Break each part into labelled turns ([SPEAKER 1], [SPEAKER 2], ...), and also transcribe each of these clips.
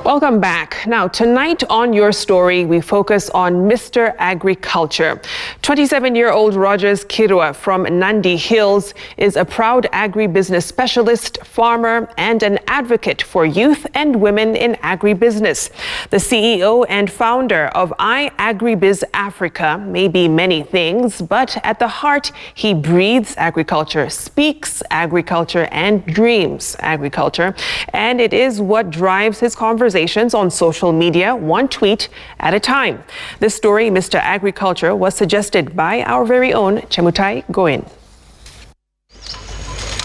[SPEAKER 1] Welcome back. Now, tonight on Your Story, we focus on Mr. Agriculture. 27-year-old Rogers Kirwa from Nandi Hills is a proud agribusiness specialist, farmer, and an advocate for youth and women in agribusiness. The CEO and founder of iAgriBiz Africa may be many things, but at the heart, he breathes agriculture, speaks agriculture, and dreams agriculture. And it is what drives his conversations on social media, one tweet at a time. This story, Mr. Agriculture, was suggested by our very own Chemutai Goin.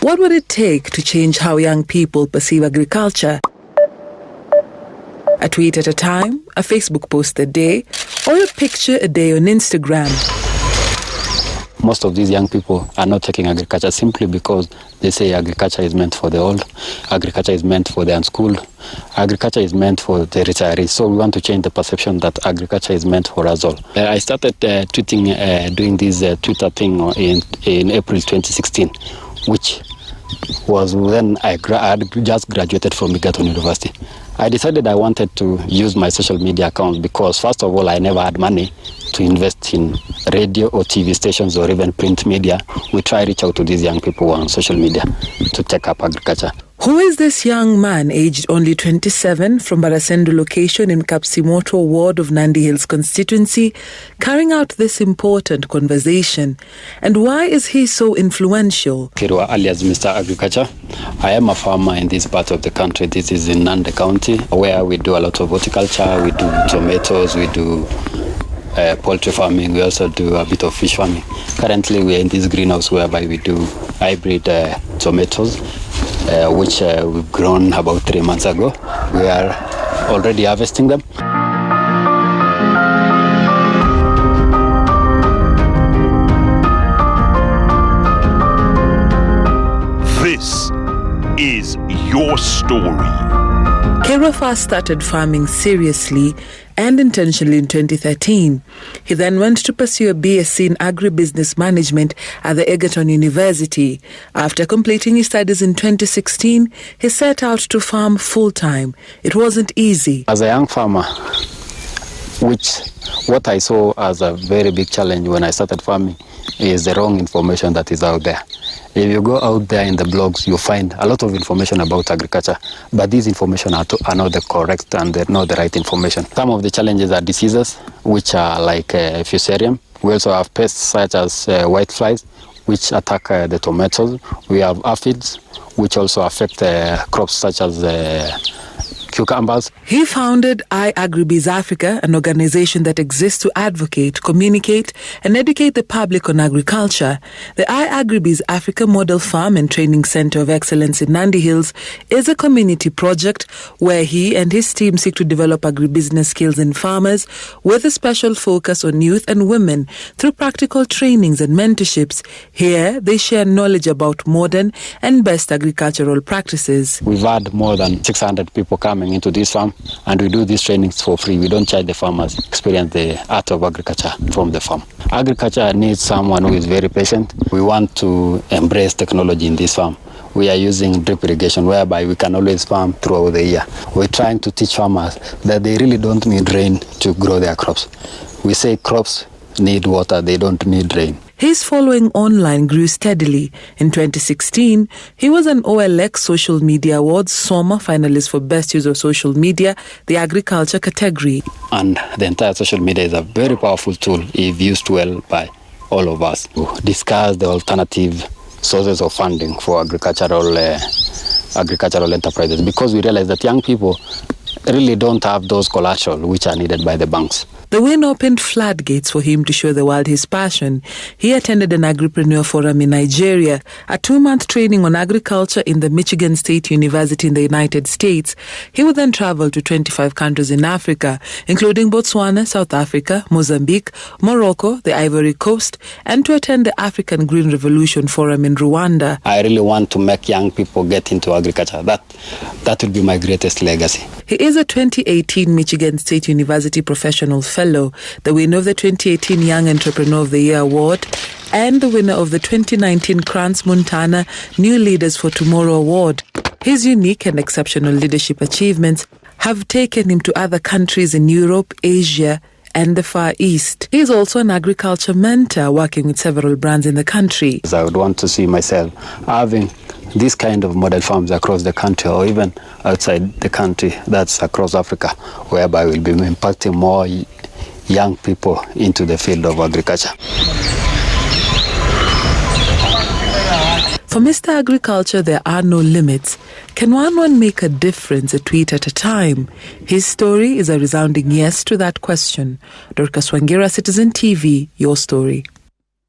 [SPEAKER 2] What would it take to change how young people perceive agriculture? A tweet at a time, a Facebook post a day, or a picture a day on Instagram?
[SPEAKER 3] Most of these young people are not taking agriculture simply because they say agriculture is meant for the old, agriculture is meant for the unschooled, agriculture is meant for the retirees. So we want to change the perception that agriculture is meant for us all. I started doing this Twitter thing in April 2016, which was when I had just graduated from Egerton University. I decided I wanted to use my social media account because, first of all, I never had money to invest in radio or TV stations or even print media. We try to reach out to these young people on social media to take up agriculture.
[SPEAKER 2] Who is this young man, aged only 27, from Barasendo location in Kapsimoto ward of Nandi Hills constituency, carrying out this important conversation? And why is he so influential?
[SPEAKER 3] Kirwa alias Mr. Agriculture. I am a farmer in this part of the country. This is in Nandi County, where we do a lot of horticulture. We do tomatoes, we do poultry farming, we also do a bit of fish farming. Currently we are in this greenhouse whereby we do hybrid tomatoes, which we've grown about 3 months ago. We are already harvesting them.
[SPEAKER 4] This is Your Story.
[SPEAKER 2] Kirwa first started farming seriously and intentionally in 2013. He then went to pursue a BSc in agribusiness management at the Egerton University. After completing his studies in 2016, he set out to farm full-time. It wasn't easy.
[SPEAKER 3] As a young farmer, what I saw as a very big challenge when I started farming is the wrong information that is out there. If you go out there in the blogs, you find a lot of information about agriculture, but these information are not the correct and they're not the right information. Some of the challenges are diseases, which are like fusarium. We also have pests such as whiteflies, which attack the tomatoes. We have aphids, which also affect crops such as cucumbers.
[SPEAKER 2] He founded iAgriBiz Africa, an organization that exists to advocate, communicate, and educate the public on agriculture. The iAgriBiz Africa Model Farm and Training Center of Excellence in Nandi Hills is a community project where he and his team seek to develop agribusiness skills in farmers with a special focus on youth and women through practical trainings and mentorships. Here, they share knowledge about modern and best agricultural practices.
[SPEAKER 3] We've had more than 600 people coming into this farm, and we do these trainings for free. We don't charge the farmers, experience the art of agriculture from the farm. Agriculture needs someone who is very patient. We want to embrace technology in this farm. We are using drip irrigation, whereby we can always farm throughout the year. We're trying to teach farmers that they really don't need rain to grow their crops. We say crops need water, they don't need rain.
[SPEAKER 2] His following online grew steadily. In 2016, he was an OLX Social Media Awards SOMA finalist for Best Use of Social Media, the agriculture category.
[SPEAKER 3] And the entire social media is a very powerful tool if used well by all of us. We discuss the alternative sources of funding for agricultural enterprises, because we realize that young people really don't have those collateral which are needed by the banks.
[SPEAKER 2] The win opened floodgates for him to show the world his passion. He attended an agripreneur forum in Nigeria, a 2-month training on agriculture in the Michigan State University in the United States. He would then travel to 25 countries in Africa, including Botswana, South Africa, Mozambique, Morocco, the Ivory Coast, and to attend the African Green Revolution Forum in Rwanda.
[SPEAKER 3] I really want to make young people get into agriculture. That would be my greatest legacy.
[SPEAKER 2] He is a 2018 Michigan State University Professional Fellow, the winner of the 2018 Young Entrepreneur of the Year Award, and the winner of the 2019 Crans Montana New Leaders for Tomorrow Award. His unique and exceptional leadership achievements have taken him to other countries in Europe, Asia, and the Far East. He is also an agriculture mentor working with several brands in the country.
[SPEAKER 3] I would want to see myself having this kind of model farms across the country or even outside the country, that's across Africa, whereby we'll be impacting more young people into the field of agriculture.
[SPEAKER 2] For Mr. Agriculture, there are no limits. Can one make a difference a tweet at a time? His story is a resounding yes to that question. Dorcas Wangira, Citizen TV, your story.